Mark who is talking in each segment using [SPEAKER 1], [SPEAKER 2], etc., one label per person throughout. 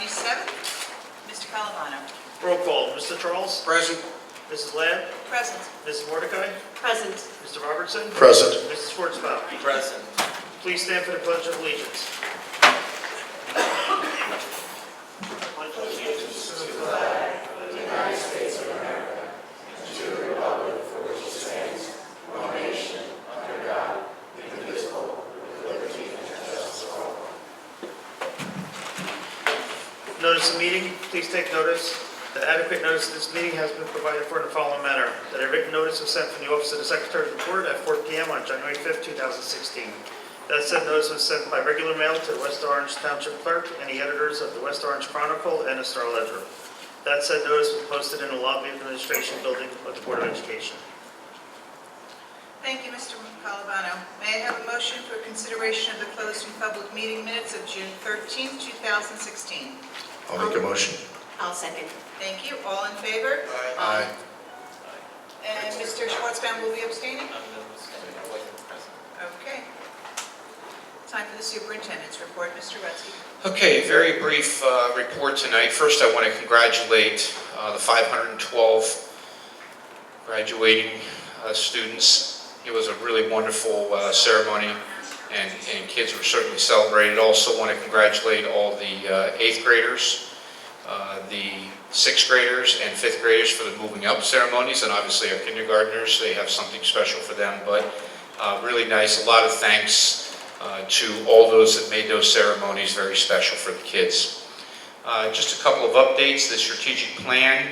[SPEAKER 1] May 7th. Mr. Calavano.
[SPEAKER 2] Roll call. Mr. Charles?
[SPEAKER 3] Present.
[SPEAKER 2] Mrs. Lamb?
[SPEAKER 1] Present.
[SPEAKER 2] Mrs. Mordecai?
[SPEAKER 1] Present.
[SPEAKER 2] Mr. Robertson?
[SPEAKER 3] Present.
[SPEAKER 2] Mrs. Schwartzbaum?
[SPEAKER 3] Present.
[SPEAKER 2] Please stand for the Pledge of Allegiance. Notice of meeting, please take notice. The adequate notice of this meeting has been provided for in the following manner. That a written notice was sent from the Office of the Secretary of the Board at 4 p.m. on January 5th, 2016. That said notice was sent by regular mail to the West Orange Township Clerk and the editors of the West Orange Chronicle and the Star Ledger. That said notice was posted in the lobby of the Administration Building of the Board of Education.
[SPEAKER 1] Thank you, Mr. Calavano. May I have a motion for consideration of the closed and public meeting minutes of June 13th, 2016?
[SPEAKER 3] I'll make a motion.
[SPEAKER 4] I'll second.
[SPEAKER 1] Thank you. All in favor?
[SPEAKER 3] Aye.
[SPEAKER 1] And Mr. Schwartzbaum will be abstaining? Okay. Time for the superintendent's report. Mr. Rutsky.
[SPEAKER 5] Okay, very brief report tonight. First, I want to congratulate the 512 graduating students. It was a really wonderful ceremony, and kids were certainly celebrated. Also want to congratulate all the 8th graders, the 6th graders, and 5th graders for the moving up ceremonies, and obviously our kindergartners. They have something special for them, but really nice. A lot of thanks to all those that made those ceremonies very special for the kids. Just a couple of updates. The strategic plan,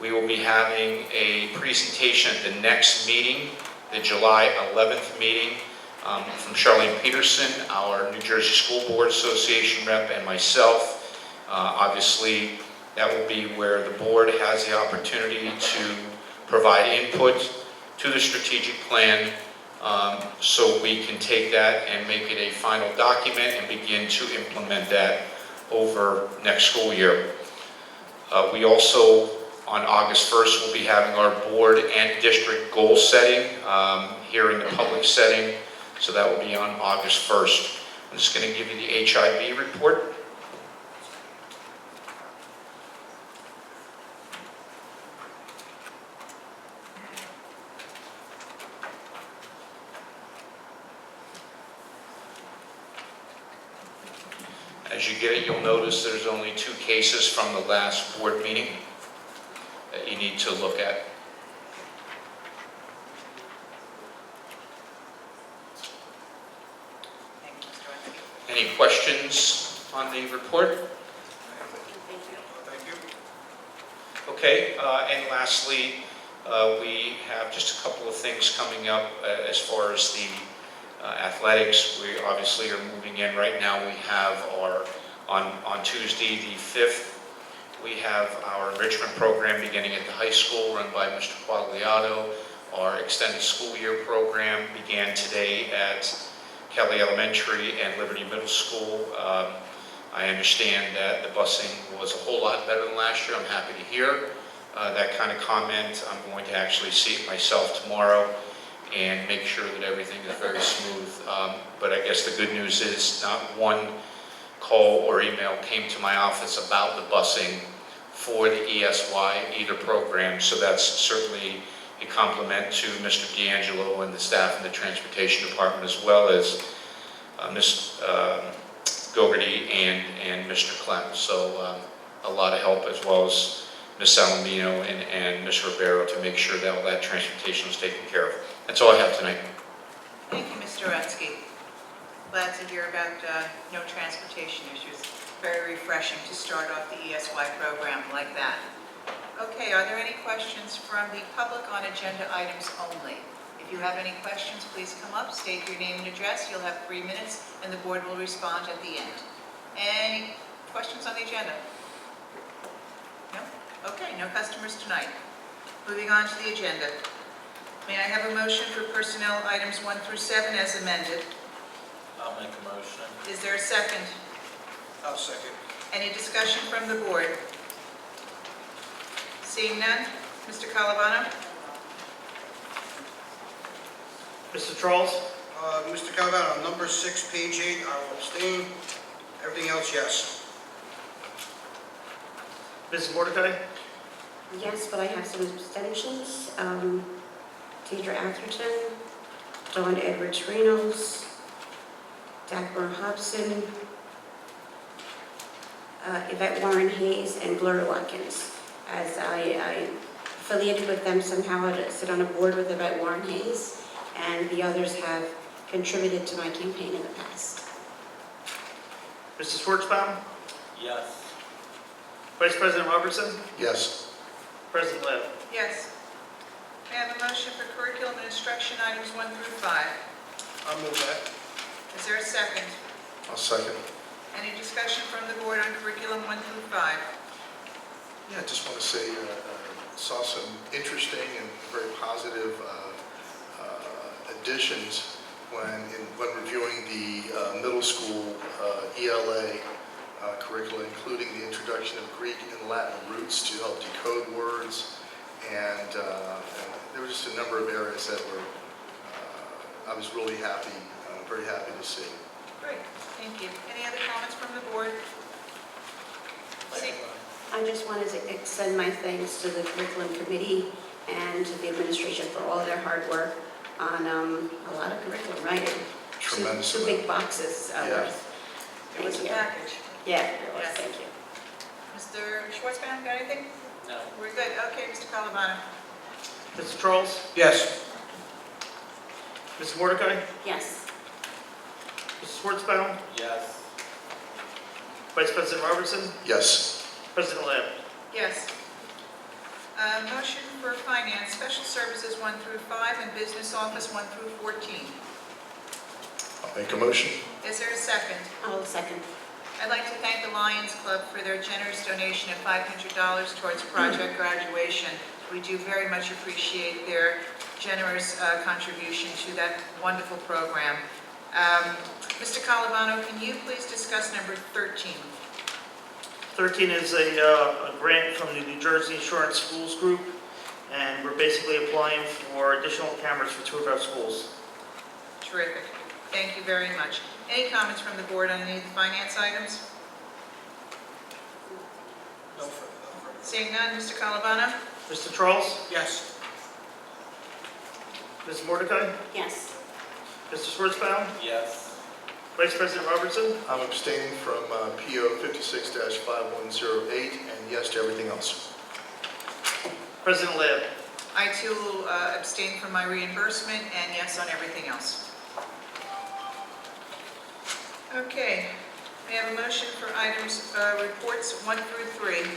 [SPEAKER 5] we will be having a presentation at the next meeting, the July 11th meeting, from Charlene Peterson, our New Jersey School Board Association rep, and myself. Obviously, that will be where the board has the opportunity to provide input to the strategic plan, so we can take that and make it a final document and begin to implement that over next school year. We also, on August 1st, will be having our board and district goal setting here in the public setting, so that will be on August 1st. I'm just going to give you the HIB report. As you get it, you'll notice there's only 2 cases from the last board meeting that you need to look at.
[SPEAKER 1] Thank you, Mr. Rutsky.
[SPEAKER 5] Any questions on the report?
[SPEAKER 3] Thank you.
[SPEAKER 5] Okay, and lastly, we have just a couple of things coming up as far as the athletics. We obviously are moving in right now. We have our, on Tuesday the 5th, we have our enrichment program beginning at the high school run by Mr. Quagliato. Our extended school year program began today at Kelly Elementary and Liberty Middle School. I understand that the busing was a whole lot better than last year. I'm happy to hear that kind of comment. I'm going to actually see it myself tomorrow and make sure that everything is very smooth. But I guess the good news is not one call or email came to my office about the busing for the ESY either program, so that's certainly a compliment to Mr. D'Angelo and the staff in the Transportation Department, as well as Ms. Gogarty and Mr. Clem. So a lot of help, as well as Ms. Salamino and Ms. Ribeiro, to make sure that all that transportation was taken care of. That's all I have tonight.
[SPEAKER 1] Thank you, Mr. Rutsky. Glad to hear about no transportation issues. Very refreshing to start off the ESY program like that. Okay, are there any questions from the public on agenda items only? If you have any questions, please come up, state your name and address. You'll have 3 minutes, and the board will respond at the end. Any questions on the agenda? No? Okay, no customers tonight. Moving on to the agenda. May I have a motion for personnel items 1 through 7 as amended?
[SPEAKER 3] I'll make a motion.
[SPEAKER 1] Is there a second?
[SPEAKER 3] I'll second.
[SPEAKER 1] Any discussion from the board? Seeing none, Mr. Calavano?
[SPEAKER 2] Mr. Charles?
[SPEAKER 6] Mr. Calavano, on number 6, page 8, I will abstain. Everything else, yes.
[SPEAKER 2] Mrs. Mordecai?
[SPEAKER 4] Yes, but I have some abstentions. Deidre Atherton, Dawn Edwards Reynolds, Dagmar Hobson, Yvette Warren Hayes, and Gloria Watkins. As I affiliated with them somehow, I sit on a board with Yvette Warren Hayes, and the others have contributed to my campaign in the past.
[SPEAKER 2] Mrs. Schwartzbaum?
[SPEAKER 3] Yes.
[SPEAKER 2] Vice President Robertson?
[SPEAKER 3] Yes.
[SPEAKER 2] President Lab?
[SPEAKER 1] Yes. May I have a motion for curriculum and instruction items 1 through 5?
[SPEAKER 3] I'll move that.
[SPEAKER 1] Is there a second?
[SPEAKER 3] I'll second.
[SPEAKER 1] Any discussion from the board on curriculum 1 through 5?
[SPEAKER 6] Yeah, I just want to say, saw some interesting and very positive additions when reviewing the middle school ELA curricula, including the introduction of Greek and Latin roots to help decode words, and there were just a number of areas that were, I was really happy, very happy to see.
[SPEAKER 1] Great, thank you. Any other comments from the board? See-
[SPEAKER 4] I just wanted to extend my thanks to the curriculum committee and to the administration for all their hard work on a lot of curriculum writing.
[SPEAKER 6] Tremendous
[SPEAKER 4] Two
[SPEAKER 6] amount.
[SPEAKER 4] big boxes
[SPEAKER 6] Yeah.
[SPEAKER 4] worth.
[SPEAKER 1] It was a
[SPEAKER 4] Thank you.
[SPEAKER 1] package.
[SPEAKER 4] Yeah, it was,
[SPEAKER 1] Yes.
[SPEAKER 4] thank you.
[SPEAKER 1] Mr. Schwartzbaum, got anything?
[SPEAKER 3] No.
[SPEAKER 1] We're good. Okay, Mr. Calavano.
[SPEAKER 2] Mr. Charles?
[SPEAKER 3] Yes.
[SPEAKER 2] Mrs. Mordecai?
[SPEAKER 4] Yes.
[SPEAKER 2] Mrs. Schwartzbaum?
[SPEAKER 3] Yes.
[SPEAKER 2] Vice President Robertson?
[SPEAKER 6] Yes.
[SPEAKER 2] President Lab?
[SPEAKER 1] Yes. Motion for finance, special services 1 through 5, and business office 1 through 14.
[SPEAKER 6] I'll make a motion.
[SPEAKER 1] Is there a second?
[SPEAKER 4] I'll second.
[SPEAKER 1] I'd like to thank the Lions Club for their generous donation of $500 towards project graduation. We do very much appreciate their generous contribution to that wonderful program. Mr. Calavano, can you please discuss number 13?
[SPEAKER 2] 13 is a grant from the New Jersey Insurance Schools Group, and we're basically applying for additional cameras for 2 of our schools.
[SPEAKER 1] Terrific. Thank you very much. Any comments from the board on any of the finance items?
[SPEAKER 3] No further.
[SPEAKER 1] Seeing none, Mr. Calavano?
[SPEAKER 2] Mr. Charles?
[SPEAKER 3] Yes.
[SPEAKER 2] Mrs. Mordecai?
[SPEAKER 4] Yes.
[SPEAKER 2] Mr. Schwartzbaum?
[SPEAKER 3] Yes.
[SPEAKER 2] Vice President Robertson?
[SPEAKER 6] I'm abstaining from PO 56-5108, and yes to everything else.
[SPEAKER 2] President Lab?
[SPEAKER 1] I too will abstain from my reimbursement, and yes on everything else. Okay, may I have a motion for items, reports 1 through 3?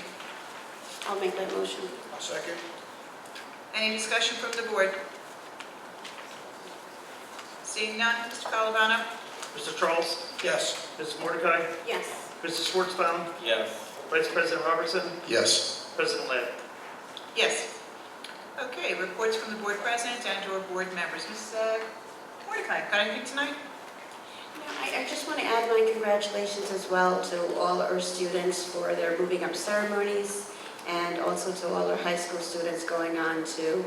[SPEAKER 4] I'll make that motion.
[SPEAKER 3] I'll second.
[SPEAKER 1] Any discussion from the board? Seeing none, Mr. Calavano?
[SPEAKER 2] Mr. Charles?
[SPEAKER 3] Yes.
[SPEAKER 2] Mrs. Mordecai?
[SPEAKER 4] Yes.
[SPEAKER 2] Mrs. Schwartzbaum?
[SPEAKER 3] Yes.
[SPEAKER 2] Vice President Robertson?
[SPEAKER 6] Yes.
[SPEAKER 2] President Lab?
[SPEAKER 1] Yes. Okay, reports from the board president and/or board members. Ms. Mordecai, got anything tonight?
[SPEAKER 4] I just want to add my congratulations as well to all our students for their moving up ceremonies, and also to all our high school students going on to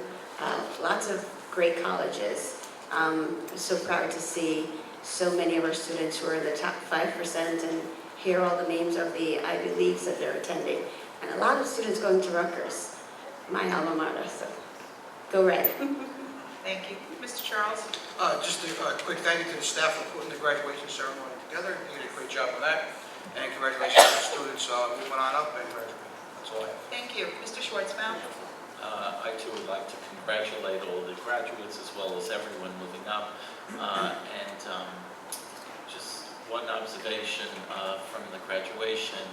[SPEAKER 4] lots of great colleges. I'm so proud to see so many of our students who are in the top 5% and hear all the names of the Ivy Leagues that they're attending. And a lot of students going to Rutgers, my alma mater, so go Red.
[SPEAKER 1] Thank you. Mr. Charles?
[SPEAKER 7] Just a quick thank you to the staff for putting the graduation ceremony together. You did a great job with that. And congratulations to the students moving on up and graduating. That's all I have.
[SPEAKER 1] Thank you. Mr. Schwartzbaum?
[SPEAKER 8] I too would like to congratulate all the graduates as well as everyone moving up. Just one observation from the graduation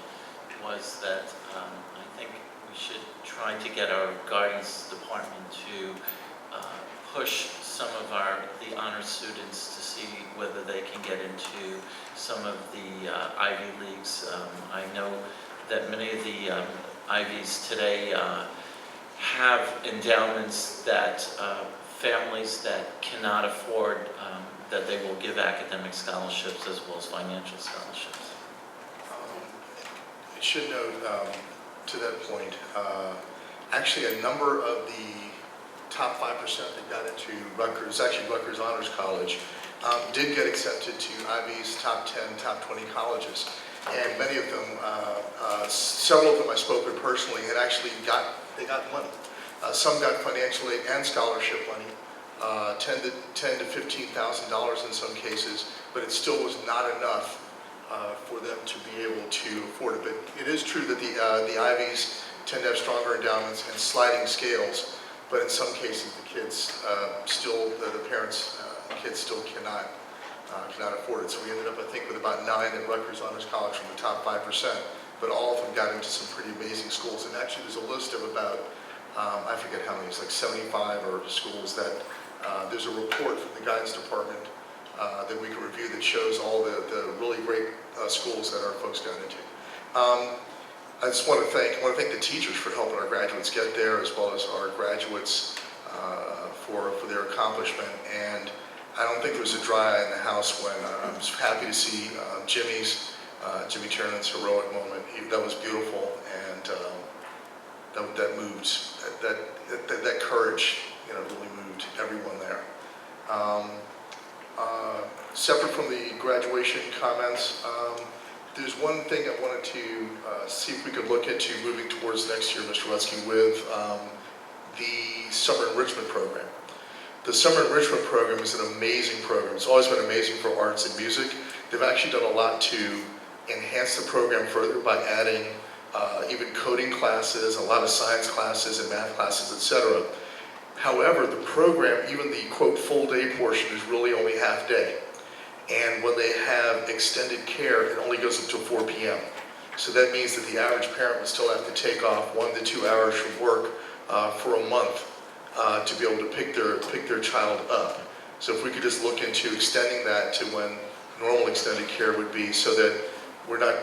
[SPEAKER 8] was that I think we should try to get our guidance department to push some of the honor students to see whether they can get into some of the Ivy Leagues. I know that many of the Ivies today have endowments that families that cannot afford, that they will give academic scholarships as well as financial scholarships.
[SPEAKER 6] I should note, to that point, actually a number of the top 5% that got into Rutgers, actually Rutgers Honors College, did get accepted to Ivy's top 10, top 20 colleges. And many of them Several of them I spoke with personally and actually got money. Some got financial aid and scholarship money, $10,000 to $15,000 in some cases, but it still was not enough for them to be able to afford it. But it is true that the Ivies tend to have stronger endowments and sliding scales, but in some cases the kids the parents, kids still cannot afford it. So we ended up, I think, with about 9 at Rutgers Honors College from the top 5%, but all of them got into some pretty amazing schools. And actually there's a list of about, I forget how many, it's like 75 or schools that, there's a report from the guidance department that we can review that shows all the really great schools that our folks got into. I just want to thank the teachers for helping our graduates get there, as well as our graduates for their accomplishment. And I don't think there was a dry eye in the house when I was happy to see Jimmy Chernan's heroic moment. That was beautiful, and that moved, that courage, really moved everyone there. Separate from the graduation comments, there's one thing I wanted to see if we could look into moving towards next year, Mr. Rutsky, with the Summer Enrichment Program. The Summer Enrichment Program is an amazing program. It's always been amazing for arts and music. They've actually done a lot to enhance the program further by adding even coding classes, a lot of science classes and math classes, etc. However, the program, even the quote full day portion, is really only half day. And when they have extended care, it only goes up to 4 p.m. So that means that the average parent would still have to take off 1 to 2 hours from work for a month to be able to pick their child up. So if we could just look into extending that to when normal extended care would be, so that we're not,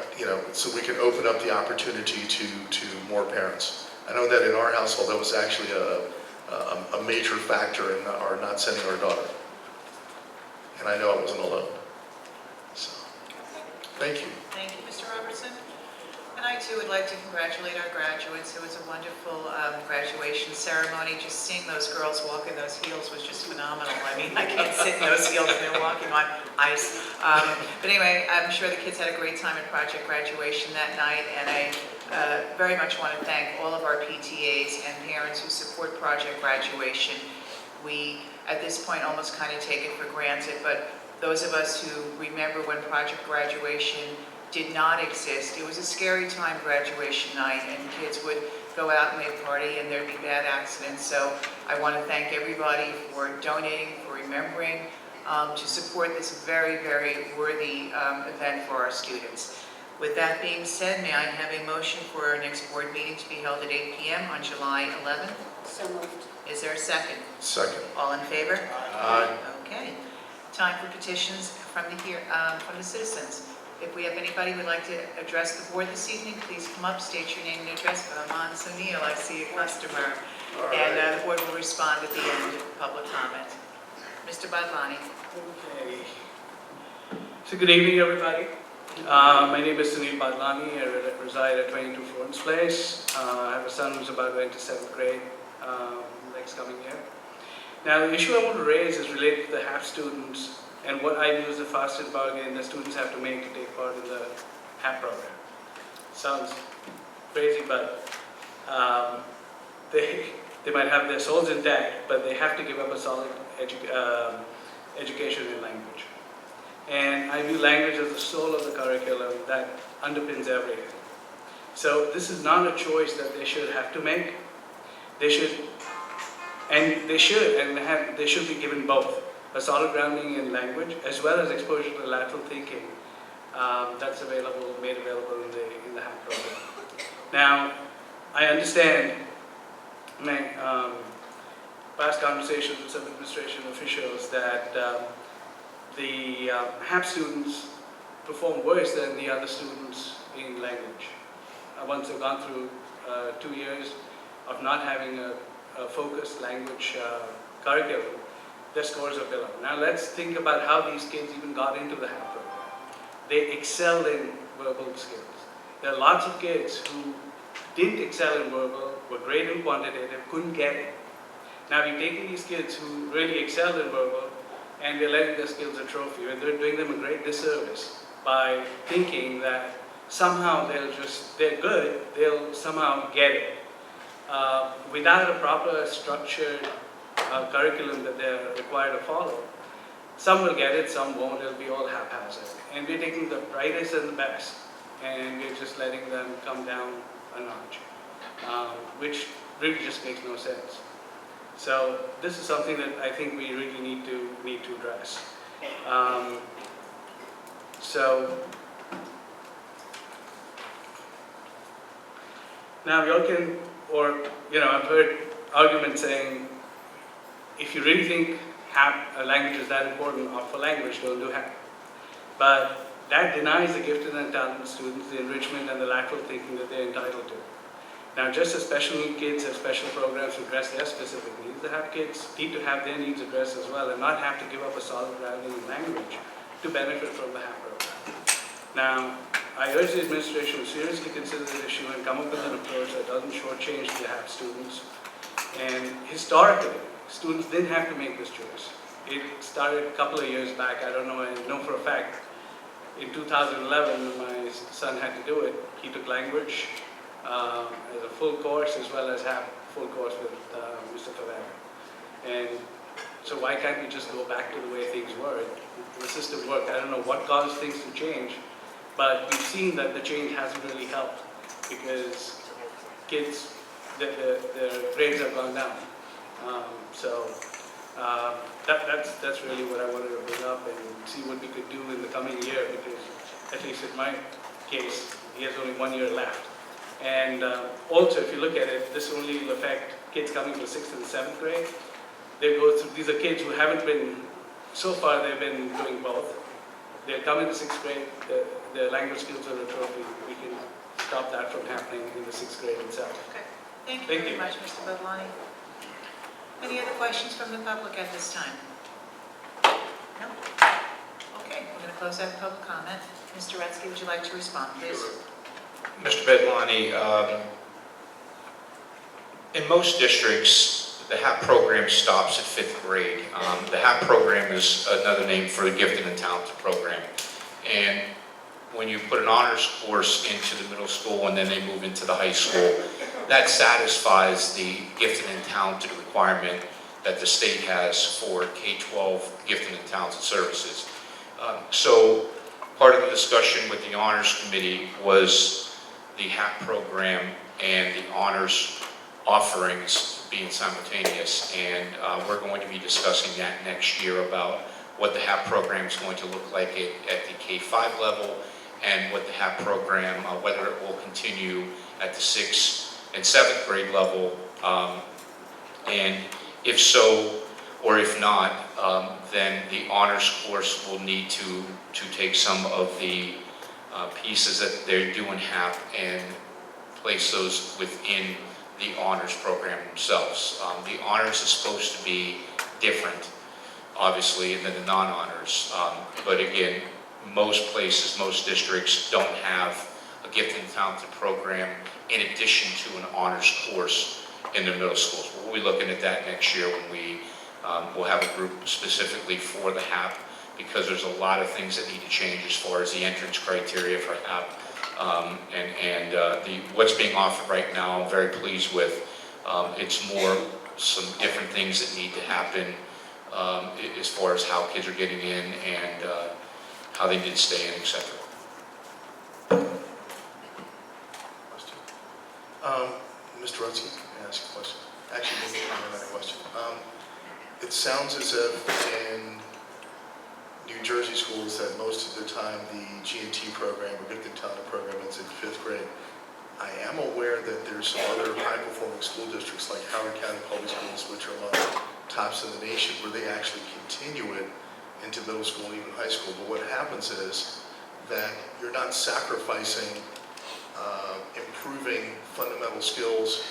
[SPEAKER 6] so we can open up the opportunity to more parents. I know that in our household that was actually a major factor in our not sending our daughter. And I know I wasn't alone. So, thank you.
[SPEAKER 1] Thank you, Mr. Robertson. And I too would like to congratulate our graduates. It was a wonderful graduation ceremony. Just seeing those girls walk in those heels was just phenomenal. I mean, I can't sit in those heels and they're walking on ice. But anyway, I'm sure the kids had a great time at Project Graduation that night, and I very much want to thank all of our PTAs and parents who support Project Graduation. We, at this point, almost kind of take it for granted, but those of us who remember when Project Graduation did not exist, it was a scary time, graduation night, and kids would go out and they'd party and there'd be bad accidents. So I want to thank everybody for donating, for remembering, to support this very, very worthy event for our students. With that being said, may I have a motion for our next board meeting to be held at 8 p.m. on July 11th?
[SPEAKER 4] So moved.
[SPEAKER 1] Is there a second?
[SPEAKER 6] Second.
[SPEAKER 1] All in favor?
[SPEAKER 6] Aye.
[SPEAKER 1] Okay. Time for petitions from the citizens. If we have anybody who would like to address the board this evening, please come up, state your name and address. Aman Sunil, I see a customer. And the board will respond at the end of public comment. Mr. Badlani.
[SPEAKER 9] Okay. So good evening, everybody. My name is Sunil Badlani. I reside at 22 Florence Place. I have a son who's about going to 7th grade next coming year. Now, the issue I want to raise is related to the HAP students and what I view as the fastest bargain the students have to make to take part in the HAP program. Sounds crazy, but they might have their souls intact, but they have to give up a solid education in language. And I view language as the soul of the curriculum that underpins everything. So this is not a choice that they should have to make. They should be given both a solid grounding in language as well as exposure to lateral thinking that's made available in the HAP program. Now, I understand my past conversations with some administration officials that the HAP students perform worse than the other students in language. Once they've gone through 2 years of not having a focused language curriculum, their scores are below. Now let's think about how these kids even got into the HAP program. They excelled in verbal skills. There are lots of kids who didn't excel in verbal, were great in quantitative, couldn't get it. Now you're taking these kids who really excelled in verbal and they're letting their skills atrophy, and they're doing them a great disservice by thinking that somehow they're good, they'll somehow get it. Without a proper structured curriculum that they're required to follow, some will get it, some won't, it'll be all haphazard. And we're taking the brightest and the best, and we're just letting them come down a notch, which really just makes no sense. So this is something that I think we really need to address. So now you all can, or I've heard arguments saying, if you really think a language is that important, opt for language, don't do HAP. But that denies the gifted and talented students the enrichment and the lateral thinking that they're entitled to. Now, just as special need kids have special programs to address their specific needs, the HAP kids need to have their needs addressed as well and not have to give up a solid grounding in language to benefit from the HAP program. Now, I urge the administration to seriously consider this issue and come up with an approach that doesn't shortchange the HAP students. And historically, students didn't have to make this choice. It started a couple of years back. I don't know, I know for a fact. In 2011, when my son had to do it, he took language as a full course as well as HAP full course with Mr. Favara. And so why can't we just go back to the way things were? The system worked. I don't know what caused things to change, but we've seen that the change hasn't really helped because kids, their grades have gone down. That's really what I wanted to bring up and see what we could do in the coming year, because at least in my case, he has only 1 year left. And also, if you look at it, this only will affect kids coming to 6th and 7th grade. These are kids who haven't been, so far they've been doing both. They're coming to 6th grade, their language skills are a trophy. We can stop that from happening in the 6th grade itself.
[SPEAKER 1] Okay. Thank you very much, Mr. Badlani. Any other questions from the public at this time? No? Okay, we're going to close out public comment. Mr. Retzky, would you like to respond, please?
[SPEAKER 5] Mr. Bedlani, in most districts, the HAP program stops at 5th grade. The HAP program is another name for the Gifted and Talented program. And when you put an honors course into the middle school and then they move into the high school, that satisfies the gifted and talented requirement that the state has for K-12 gifted and talented services. So part of the discussion with the honors committee was the HAP program and the honors offerings being simultaneous, and we're going to be discussing that next year about what the HAP program is going to look like at the K-5 level, and what the HAP program, whether it will continue at the 6th and 7th grade level, and if so or if not, then the honors course will need to take some of the pieces that they do in HAP and place those within the honors program themselves. The honors is supposed to be different, obviously, than the non-honors, but again, most places, most districts don't have a gifted and talented program in addition to an honors course in their middle schools. We'll be looking at that next year when we will have a group specifically for the HAP, because there's a lot of things that need to change as far as the entrance criteria for HAP. What's being offered right now, I'm very pleased with. It's more some different things that need to happen as far as how kids are getting in and how they did stay in, etc.
[SPEAKER 6] Mr. Rutsky, can I ask a question? Actually, maybe a comment on that question. It sounds as if in New Jersey schools that most of the time the G&T program or Gifted Talent program is in 5th grade. I am aware that there's some other high-performing school districts like Howard County Public Schools, which are among the tops in the nation, where they actually continue it into middle school and even high school. But what happens is that you're not sacrificing improving fundamental skills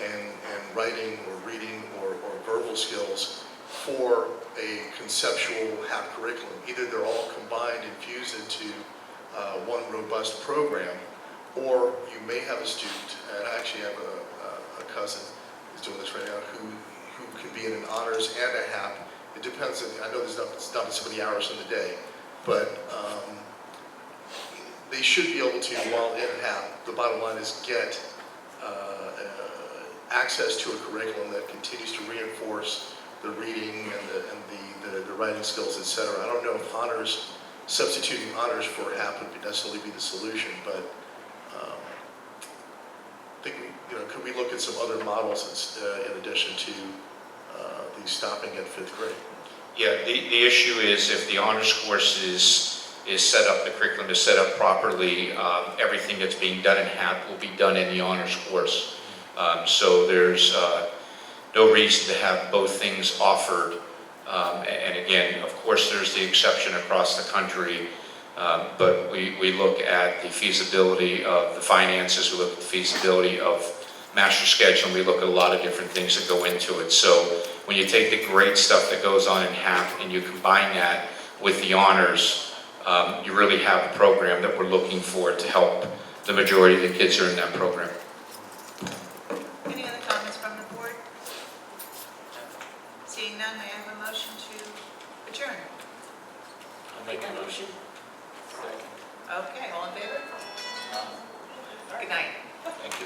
[SPEAKER 6] and writing or reading or verbal skills for a conceptual HAP curriculum. Either they're all combined and fused into one robust program, or you may have a student, and I actually have a cousin who's doing this right now, who can be in an honors and a HAP. It depends, I know there's not so many hours in the day, but they should be able to, while in HAP, the bottom line is get access to a curriculum that continues to reinforce the reading and the writing skills, et cetera. I don't know if honors, substituting honors for HAP would necessarily be the solution, but I think, could we look at some other models in addition to the stopping at 5th grade?
[SPEAKER 5] Yeah, the issue is if the honors course is set up, the curriculum is set up properly, everything that's being done in HAP will be done in the honors course. So there's no reason to have both things offered. And again, of course, there's the exception across the country, but we look at the feasibility of the finances, we look at the feasibility of master schedule, and we look at a lot of different things that go into it. So when you take the great stuff that goes on in HAP and you combine that with the honors, you really have a program that we're looking for to help the majority of the kids who are in that program.
[SPEAKER 1] Any other comments from the board? Seeing none, may I have a motion to adjourn?
[SPEAKER 8] I'll make a motion.
[SPEAKER 1] Okay, all in favor? Good night.
[SPEAKER 8] Thank you.